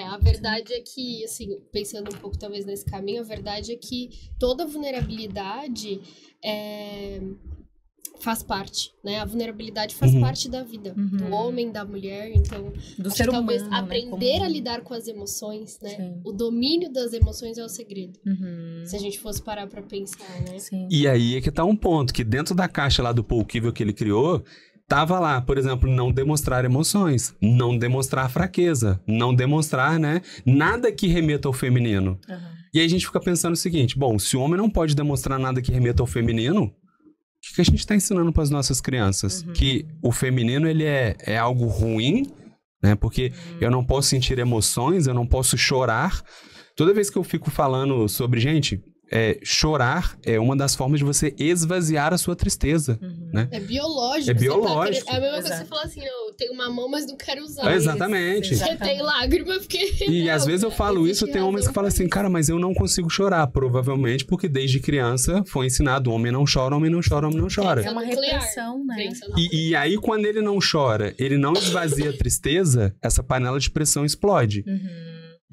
A verdade é que, assim, pensando um pouco talvez nesse caminho, a verdade é que toda vulnerabilidade faz parte, né? A vulnerabilidade faz parte da vida do homem, da mulher, então do acho ser que talvez humano, aprender né? a lidar com as emoções, né? Sim. O domínio das emoções é o segredo. Se a gente fosse parar pra pensar, né? Sim. E aí é que tá um ponto, que dentro da caixa lá do Paul Kivel que ele criou, tava lá, por exemplo, não demonstrar emoções, não demonstrar fraqueza, não demonstrar, né, nada que remeta ao feminino. E aí a gente fica pensando o seguinte, bom, se o homem não pode demonstrar nada que remeta ao feminino, o que a gente está ensinando para as nossas crianças? Que o feminino, ele é algo ruim, né? Porque eu não posso sentir emoções, eu não posso chorar. Toda vez que eu fico falando sobre, gente, chorar é uma das formas de você esvaziar a sua tristeza, né? É biológico. É biológico. É a mesma coisa que você falar assim, eu tenho uma mão, mas não quero usar. Exatamente. Você tem lágrima porque... E às vezes eu falo isso, tem homens que falam assim, cara, mas eu não consigo chorar. Provavelmente porque desde criança foi ensinado, homem não chora, homem não chora, homem não chora. É uma repressão, né? E aí quando ele não chora, ele não esvazia a tristeza, essa panela de pressão explode.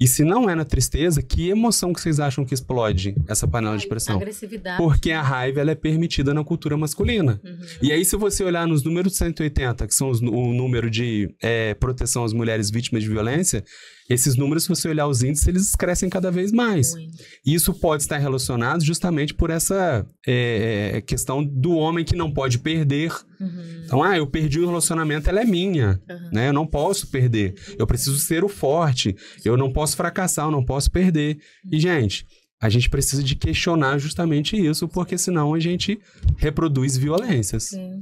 E se não é na tristeza, que emoção que vocês acham que explode essa panela de pressão? Agressividade. Porque a raiva, ela é permitida na cultura masculina. E aí, se você olhar nos números 180, que são o número de proteção às mulheres vítimas de violência, esses números, se você olhar os índices, eles crescem cada vez mais. E isso pode estar relacionado justamente por essa questão do homem que não pode perder. Então, eu perdi o relacionamento, ela é minha, né? Eu não posso perder. Eu preciso ser o forte. Eu não posso fracassar, eu não posso perder. E, gente, a gente precisa de questionar justamente isso, porque senão a gente reproduz violências. Sim.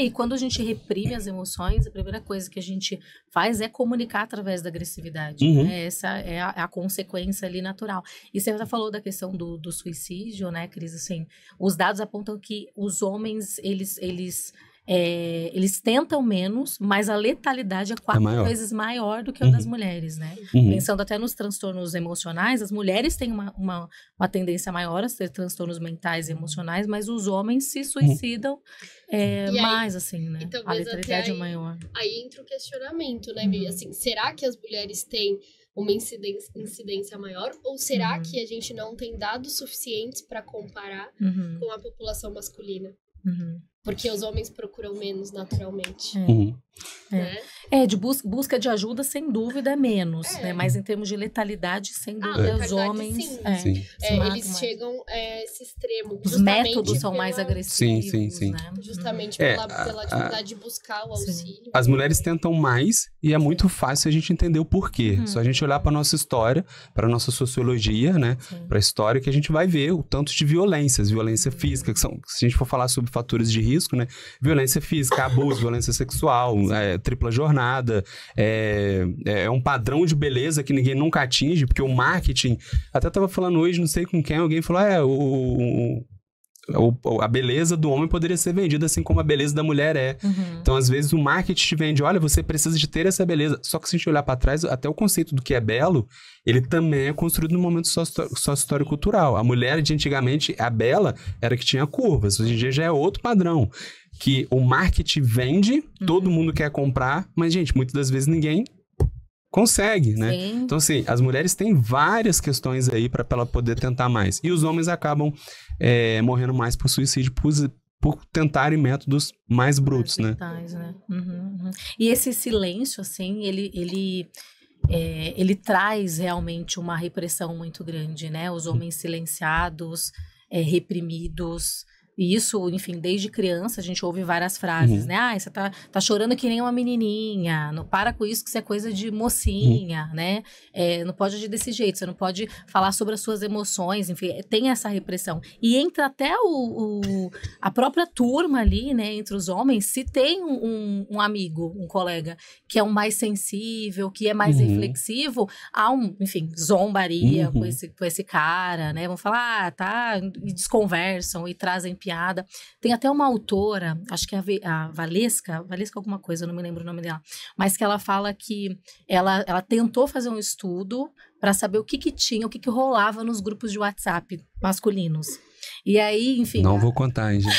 E quando a gente reprime as emoções, a primeira coisa que a gente faz é comunicar através da agressividade. Né? Essa é a consequência ali natural. E você já falou da questão do suicídio, né, Cris? Assim, os dados apontam que os homens, eles tentam menos, mas a letalidade é 4 vezes maior do que a das mulheres, né? Pensando até nos transtornos emocionais, as mulheres têm uma tendência maior a ter transtornos mentais e emocionais, mas os homens se suicidam mais, assim, né? A letalidade é maior. Aí entra o questionamento, né, Bia? Assim, será que as mulheres têm uma incidência maior? Ou será que a gente não tem dados suficientes para comparar com a população masculina? Porque os homens procuram menos naturalmente. Né? De busca de ajuda, sem dúvida, é menos, né? Mas em termos de letalidade, sem dúvida, os homens... Sim. Eles chegam a esse extremo. Os métodos são mais agressivos, sim. né? Justamente pela dificuldade de buscar o auxílio. As mulheres tentam mais e é muito fácil a gente entender o porquê. Só a gente olhar para nossa história, para nossa sociologia, né? Para a história, que a gente vai ver o tanto de violência física, que são, se a gente for falar sobre fatores de risco, né? Violência física, abuso, violência sexual, tripla jornada, é um padrão de beleza que ninguém nunca atinge, porque o marketing... Até tava falando hoje, não sei com quem, alguém falou, a beleza do homem poderia ser vendida assim como a beleza da mulher é. Então, às vezes, o marketing te vende, olha, você precisa de ter essa beleza. Só que se a gente olhar para trás, até o conceito do que é belo, ele também é construído no momento sócio-histórico-cultural. A mulher de antigamente, a bela, era que tinha curvas. Hoje em dia já é outro padrão. Que o marketing vende, todo mundo quer comprar, mas, gente, muitas das vezes ninguém consegue, né? Então, assim, as mulheres têm várias questões aí para ela poder tentar mais. E os homens acabam morrendo mais por suicídio, por tentarem métodos mais brutos, né? E esse silêncio, assim, ele traz realmente uma repressão muito grande, né? Os homens silenciados, reprimidos... E isso, enfim, desde criança a gente ouve várias frases, né? Você tá chorando que nem uma menininha, não para com isso que isso é coisa de mocinha, né? Não pode agir desse jeito, você não pode falar sobre as suas emoções, enfim, tem essa repressão. E entra até a própria turma ali, né, entre os homens, se tem um amigo, um colega, que é um mais sensível, que é mais reflexivo, há enfim, zombaria com esse cara, né? Vão falar, e desconversam e trazem piada. Tem até uma autora, acho que é a Valesca alguma coisa, eu não me lembro o nome dela, mas que ela fala que ela tentou fazer um estudo para saber o que rolava nos grupos de WhatsApp masculinos. E aí, enfim... Não vou contar, hein, gente.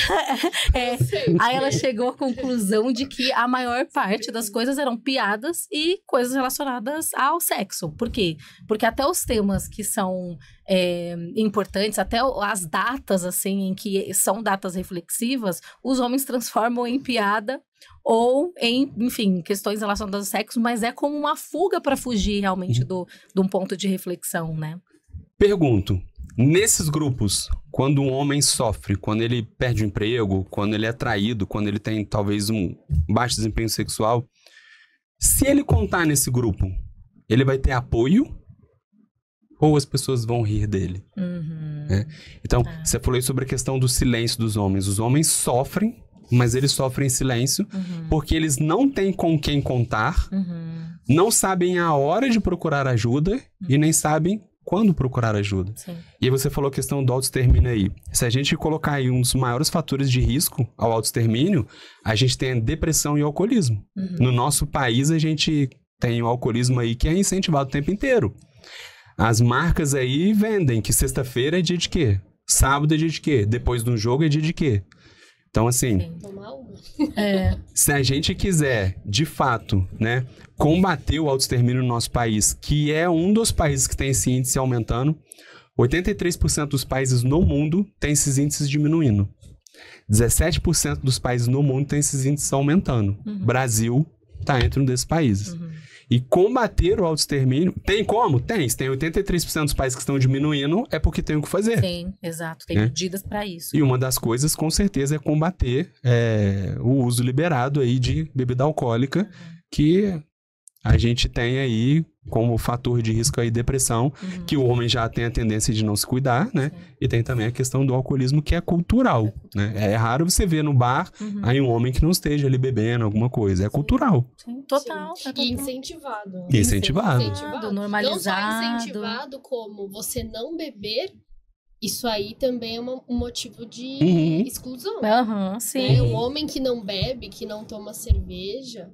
Aí ela chegou à conclusão de que a maior parte das coisas eram piadas e coisas relacionadas ao sexo. Por quê? Porque até os temas que são importantes, até as datas, assim, em que são datas reflexivas, os homens transformam em piada ou em, enfim, questões relacionadas ao sexo, mas é como uma fuga para fugir realmente de um ponto de reflexão, né? Pergunto, nesses grupos, quando um homem sofre, quando ele perde o emprego, quando ele é traído, quando ele tem talvez um baixo desempenho sexual, se ele contar nesse grupo, ele vai ter apoio ou as pessoas vão rir dele? Né? Então, você falou aí sobre a questão do silêncio dos homens. Os homens sofrem, mas eles sofrem em silêncio porque eles não têm com quem contar, não sabem a hora de procurar ajuda e nem sabem quando procurar ajuda. Sim. E aí você falou a questão do autoextermínio aí. Se a gente colocar aí um dos maiores fatores de risco ao autoextermínio, a gente tem a depressão e o alcoolismo. No nosso país, a gente tem o alcoolismo aí que é incentivado o tempo inteiro. As marcas aí vendem que sexta-feira é dia de quê? Sábado é dia de quê? Depois de um jogo é dia de quê? Então, assim, se a gente quiser, de fato, né, combater o autoextermínio no nosso país, que é um dos países que tem esse índice aumentando, 83% dos países no mundo tem esses índices diminuindo. 17% dos países no mundo tem esses índices aumentando. Brasil está entre um desses países. E combater o autoextermínio... Tem como? Tem. Se tem 83% dos países que estão diminuindo, é porque tem o que fazer. Sim, exato. Tem medidas para isso. E uma das coisas, com certeza, é combater o uso liberado aí de bebida alcoólica, que a gente tem aí como fator de risco aí depressão, que o homem já tem a tendência de não se cuidar, né? E tem também a questão do alcoolismo, que é cultural, né? É raro você ver no bar aí um homem que não esteja ali bebendo alguma coisa. É cultural. Sim, total. Sim. E incentivado. Incentivado, normalizado. Não só incentivado, como você não beber, isso aí também é um motivo de exclusão. Sim. O homem que não bebe, que não toma cerveja...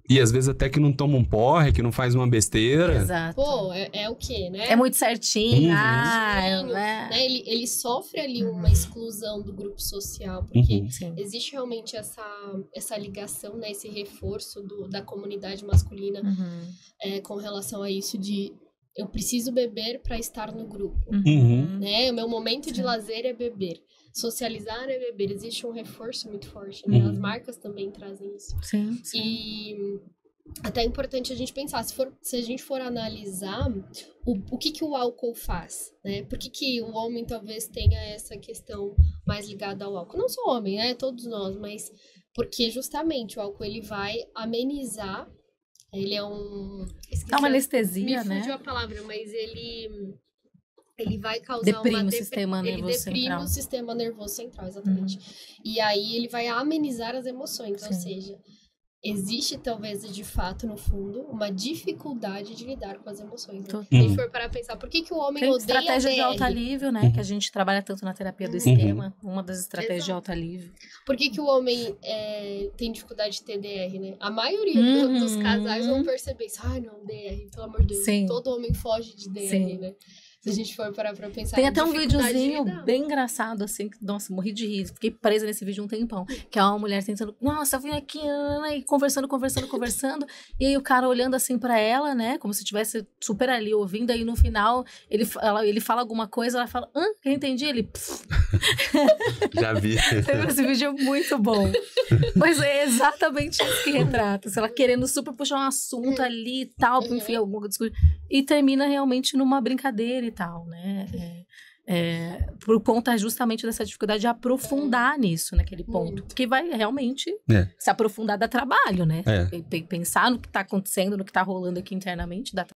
E às vezes até que não toma um porre, que não faz uma besteira. Exato. Pô, é o quê, né? É muito certinho. Né? Ele sofre ali uma exclusão do grupo social, porque existe realmente essa ligação, né? Esse reforço da comunidade masculina com relação a isso de eu preciso beber para estar no grupo. Né? O meu momento de lazer é beber. Socializar é beber. Existe um reforço muito forte, né? As marcas também trazem isso. Sim. E até é importante a gente pensar, se a gente for analisar o que o álcool faz, né? Por que o homem talvez tenha essa questão mais ligada ao álcool? Não só o homem, né? Todos nós, mas porque justamente o álcool ele vai amenizar, ele é um... Dá uma anestesia, né? Me fugiu a palavra, mas ele vai causar deprime o sistema nervoso central. Ele deprime o sistema nervoso central, exatamente. E aí ele vai amenizar as emoções, ou seja, existe talvez de fato no fundo uma dificuldade de lidar com as emoções. Né? Se a gente for parar a pensar, por que o homem odeia estratégia de autoalívio, né? Que a gente trabalha tanto na terapia do esquema, uma das estratégias de autoalívio. Por que o homem tem dificuldade de ter DR, né? A maioria dos casais vão perceber isso. Ai, não, DR, pelo amor de Deus. Sim. Todo homem foge de DR, né? Se a gente for parar pra pensar... Tem até um videozinho bem engraçado, assim, que, nossa, morri de rir. Fiquei presa nesse vídeo um tempão. Que é uma mulher tentando, nossa, eu vim aqui, e conversando. E aí o cara olhando assim pra ela, né? Como se estivesse super ali ouvindo. Aí no final, ele fala alguma coisa, ela fala, eu entendi. Ele... Já vi. Esse vídeo é muito bom. Mas é exatamente isso que retrata. Ela querendo super puxar um assunto ali e tal, enfim, alguma discussão. E termina realmente numa brincadeira e tal, né? Por conta justamente dessa dificuldade de aprofundar nisso, naquele ponto. Porque vai realmente se aprofundar dá trabalho, né? Pensar no que tá acontecendo, no que tá rolando aqui internamente, dá trabalho.